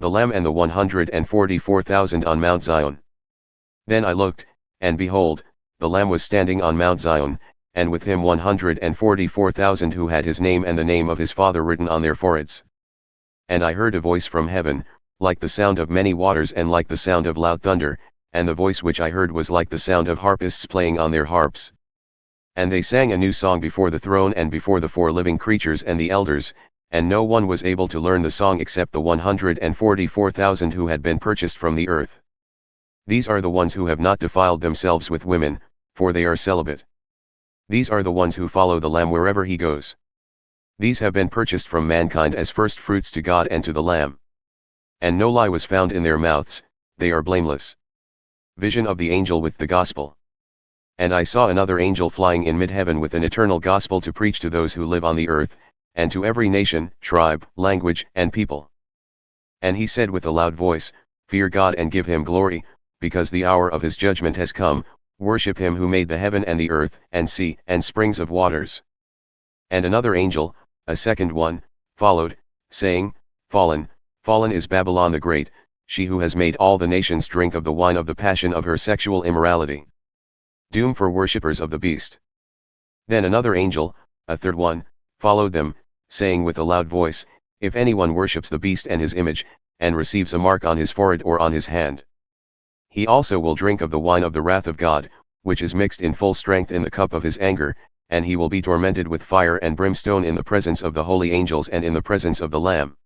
the Lamb and the 144,000 on Mount Zion. Then I looked, and behold, the Lamb was standing on Mount Zion, and with him 144,000 who had his name and the name of his Father written on their foreheads. And I heard a voice from heaven, like the sound of many waters and like the sound of loud thunder, and the voice which I heard was like the sound of harpists playing on their harps. And they sang a new song before the throne and before the 4 living creatures and the elders, and no one was able to learn the song except the 144,000 who had been purchased from the earth. These are the ones who have not defiled themselves with women, for they are celibate. These are the ones who follow the Lamb wherever he goes. These have been purchased from mankind as first fruits to God and to the Lamb. And no lie was found in their mouths, they are blameless. Vision of the angel with the gospel. And I saw another angel flying in mid-heaven with an eternal gospel to preach to those who live on the earth, and to every nation, tribe, language, and people. And he said with a loud voice, Fear God and give him glory, because the hour of his judgment has come. Worship him who made the heaven and the earth, and sea, and springs of waters. And another angel, a second one, followed, saying, Fallen, fallen is Babylon the Great, she who has made all the nations drink of the wine of the passion of her sexual immorality. Doom for worshippers of the beast. Then another angel, a third one, followed them, saying with a loud voice, If anyone worships the beast and his image, and receives a mark on his forehead or on his hand, he also will drink of the wine of the wrath of God, which is mixed in full strength in the cup of his anger, and he will be tormented with fire and brimstone in the presence of the holy angels and in the presence of the Lamb.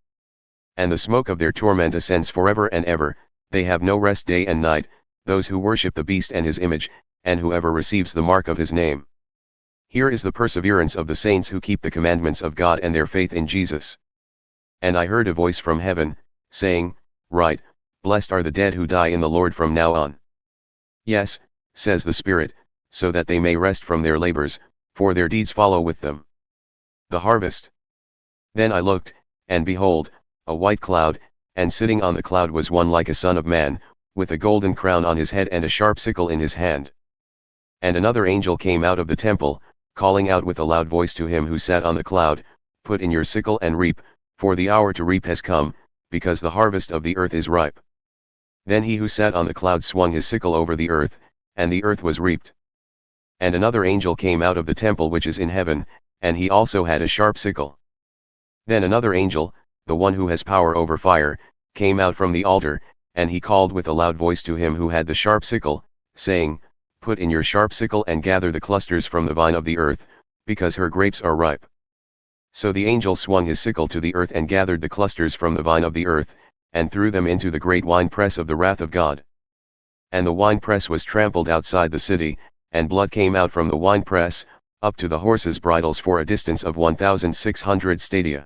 And the smoke of their torment ascends forever and ever, they have no rest day and night, those who worship the beast and his image, and whoever receives the mark of his name. Here is the perseverance of the saints who keep the commandments of God and their faith in Jesus. And I heard a voice from heaven, saying, Write, Blessed are the dead who die in the Lord from now on. Yes, says the Spirit, so that they may rest from their labors, for their deeds follow with them. The harvest. Then I looked, and behold, a white cloud, and sitting on the cloud was one like a son of man, with a golden crown on his head and a sharp sickle in his hand. And another angel came out of the temple, calling out with a loud voice to him who sat on the cloud, Put in your sickle and reap, for the hour to reap has come, because the harvest of the earth is ripe. Then he who sat on the cloud swung his sickle over the earth, and the earth was reaped. And another angel came out of the temple which is in heaven, and he also had a sharp sickle. Then another angel, the one who has power over fire, came out from the altar, and he called with a loud voice to him who had the sharp sickle, saying, Put in your sharp sickle and gather the clusters from the vine of the earth, because her grapes are ripe. So the angel swung his sickle to the earth and gathered the clusters from the vine of the earth, and threw them into the great winepress of the wrath of God. And the winepress was trampled outside the city, and blood came out from the winepress, up to the horses' bridles for a distance of 1,600 stadia.